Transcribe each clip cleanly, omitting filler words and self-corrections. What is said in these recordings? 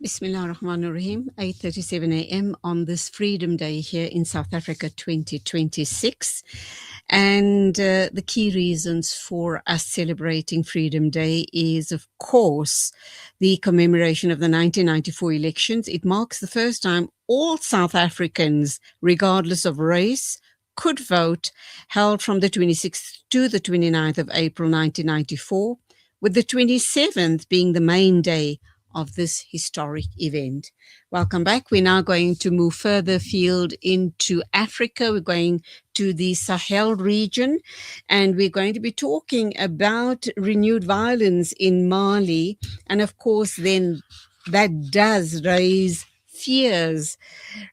Bismillah ar-Rahman ar-Rahim, 8:37 a.m. on this Freedom Day here in South Africa 2026. And the key reasons for us celebrating Freedom Day is, of course, the commemoration of the 1994 elections. It marks the first time all South Africans, regardless of race, could vote, held from the 26th to the 29th of April 1994, with the 27th being the main day of this historic event. Welcome back. We're now going to move further afield into Africa. We're going to the Sahel region, and we're going to be talking about renewed violence in Mali. And of course, then that does raise fears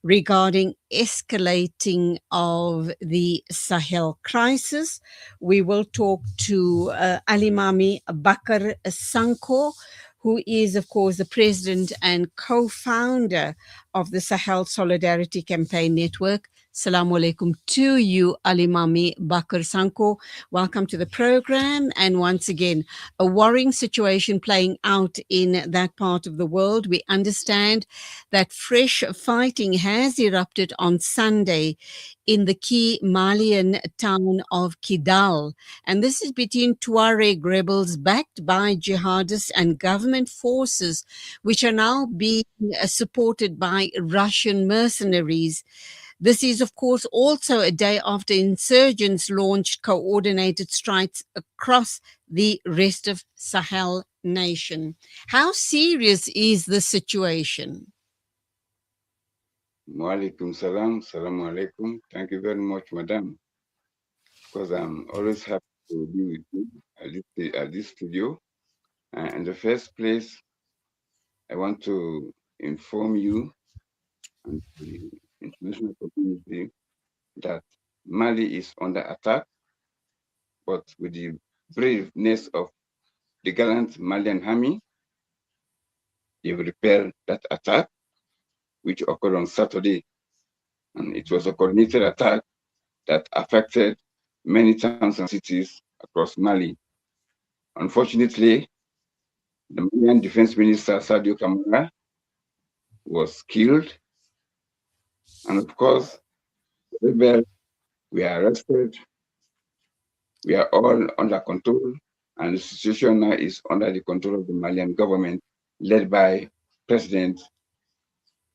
regarding escalating of the Sahel crisis. We will talk to Alimamy Bakarr Sankoh, who is, of course, the president and co-founder of the Sahel Solidarity Campaign Network. Assalamu alaikum to you, Alimamy Bakarr Sankoh. Welcome to the program. And once again, a worrying situation playing out in that part of the world. We understand that fresh fighting has erupted on Sunday in the key Malian town of Kidal. And this is between Tuareg rebels backed by jihadists and government forces, which are now being supported by Russian mercenaries. This is, of course, also a day after insurgents launched coordinated strikes across the rest of Sahel nation. How serious is the situation? Walaikum salam, salamu alaikum. Thank you very much, madam, because I'm always happy to be with you at this studio. In the first place, I want to inform you and the international community that Mali is under attack, but with the braveness of the gallant Malian army, they've repelled that attack, which occurred on Saturday. And it was a coordinated attack that affected many towns and cities across Mali. Unfortunately, the Malian Defense Minister, Sadio Kamara, was killed. And of course, the rebels were arrested. We are all under control. And the situation now is under the control of the Malian government, led by President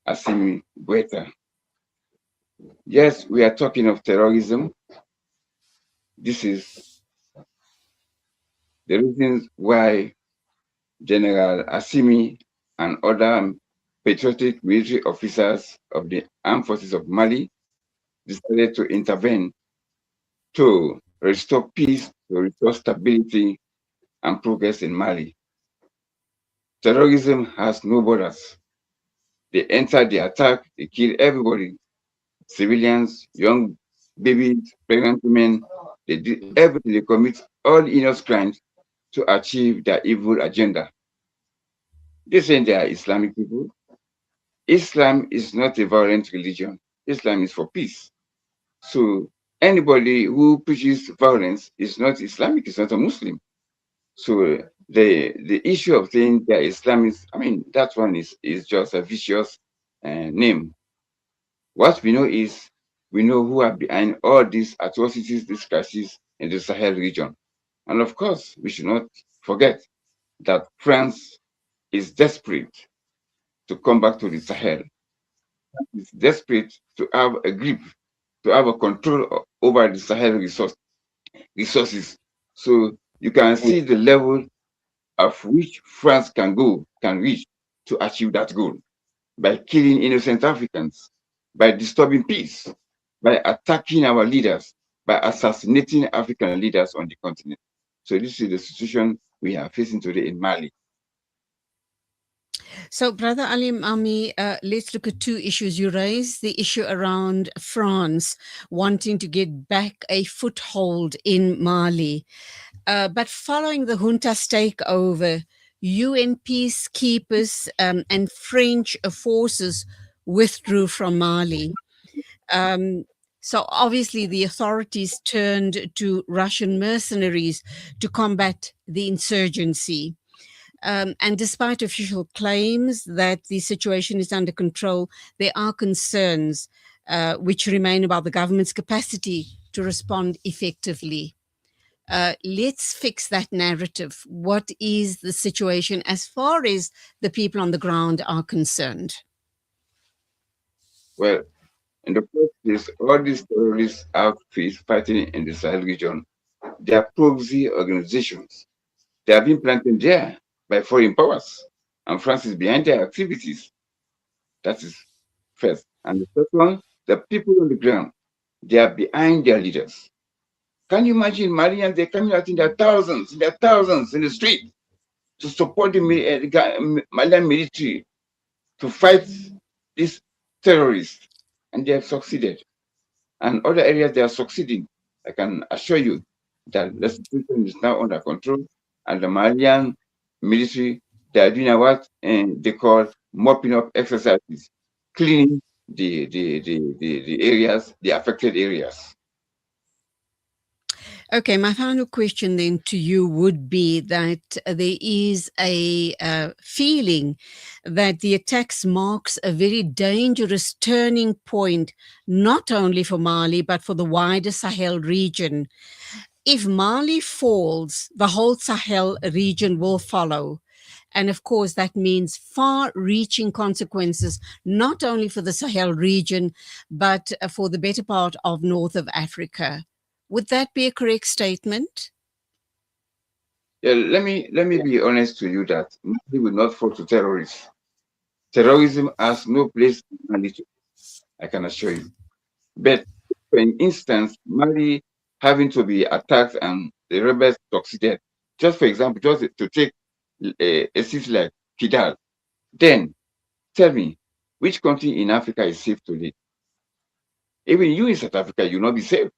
Assimi Goïta. Yes, we are talking of terrorism. This is the reasons why General Assimi and other patriotic military officers of the armed forces of Mali decided to intervene to restore peace, to restore stability and progress in Mali. Terrorism has no borders. They entered the attack, they killed everybody, civilians, young babies, pregnant women. They did everything, they commit all heinous crimes to achieve their evil agenda. They say they are Islamic people. Islam is not a violent religion. Islam is for peace. So anybody who preaches violence is not Islamic, is not a Muslim. So the issue of saying they're Islamists, I mean, that one is just a vicious name. What we know is, we know who are behind all these atrocities, these crises in the Sahel region. And of course, we should not forget that France is desperate to come back to the Sahel. It's desperate to have a grip, to have a control over the Sahel resources. So you can see the level of which France can reach to achieve that goal by killing innocent Africans, by disturbing peace, by attacking our leaders, by assassinating African leaders on the continent. So this is the situation we are facing today in Mali. So, Brother Alimamy, let's look at two issues you raised. The issue around France wanting to get back a foothold in Mali. But following the junta's takeover, UN peacekeepers and French forces withdrew from Mali. So obviously the authorities turned to Russian mercenaries to combat the insurgency. And despite official claims that the situation is under control, there are concerns which remain about the government's capacity to respond effectively. Let's fix that narrative. What is the situation as far as the people on the ground are concerned? Well, in the first place, all these terrorist outfits fighting in the Sahel region, they are proxy organizations. They have been planted there by foreign powers, and France is behind their activities. That is first. And the second, the people on the ground, they are behind their leaders. Can you imagine Malians? They're coming out in their thousands in the street to support the Malian military to fight these terrorists, and they have succeeded. And other areas they are succeeding. I can assure you that the situation is now under control, and the Malian military, they are doing what they call mopping up exercises, cleaning the areas, the affected areas. Okay, my final question then to you would be that there is a feeling that the attacks marks a very dangerous turning point, not only for Mali, but for the wider Sahel region. If Mali falls, the whole Sahel region will follow. And of course, that means far reaching consequences, not only for the Sahel region, but for the better part of North of Africa. Would that be a correct statement? Yeah, let me be honest to you that Mali will not fall to terrorists. Terrorism has no place in Mali, I can assure you. But for instance, Mali having to be attacked and the rebels succeeded. Just for example, just to take a city like Kidal, then tell me, which country in Africa is safe to live? Even you in South Africa, you'll not be safe.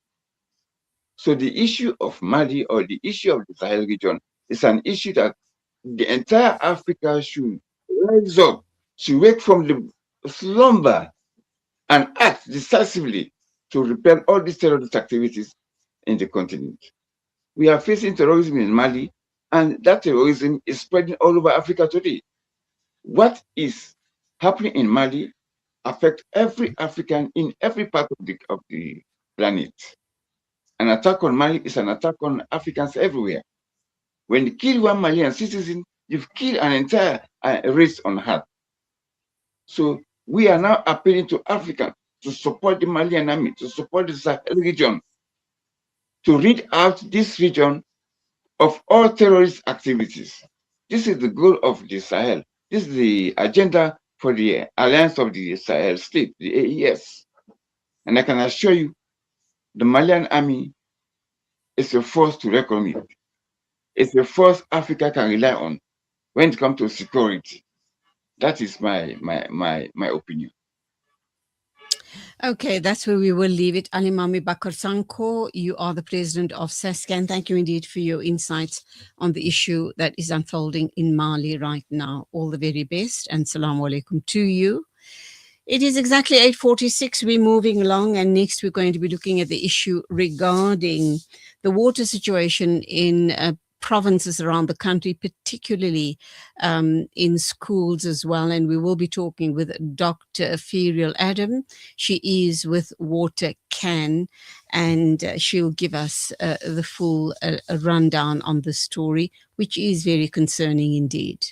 So the issue of Mali or the issue of the Sahel region is an issue that the entire Africa should rise up, should wake from the slumber and act decisively to repel all these terrorist activities in the continent. We are facing terrorism in Mali, and that terrorism is spreading all over Africa today. What is happening in Mali affects every African in every part of the planet. An attack on Mali is an attack on Africans everywhere. When you kill one Malian citizen, you've killed an entire race on earth. So we are now appealing to Africa to support the Malian army, to support the Sahel region, to rid out this region of all terrorist activities. This is the goal of the Sahel. This is the agenda for the Alliance of the Sahel State, the AES. And I can assure you, the Malian army is a force to reckon with. It's a force Africa can rely on when it comes to security. That is my opinion. Okay, that's where we will leave it. Alimamy Bakarr Sankoh, you are the president of SASCAN. Thank you indeed for your insights on the issue that is unfolding in Mali right now. All the very best and salamu alaikum to you. It is exactly 8:46. We're moving along, and next we're going to be looking at the issue regarding the water situation in provinces around the country, particularly in schools as well. And we will be talking with Dr. Ferial Adam. She is with Water Can, and she'll give us the full rundown on the story, which is very concerning indeed.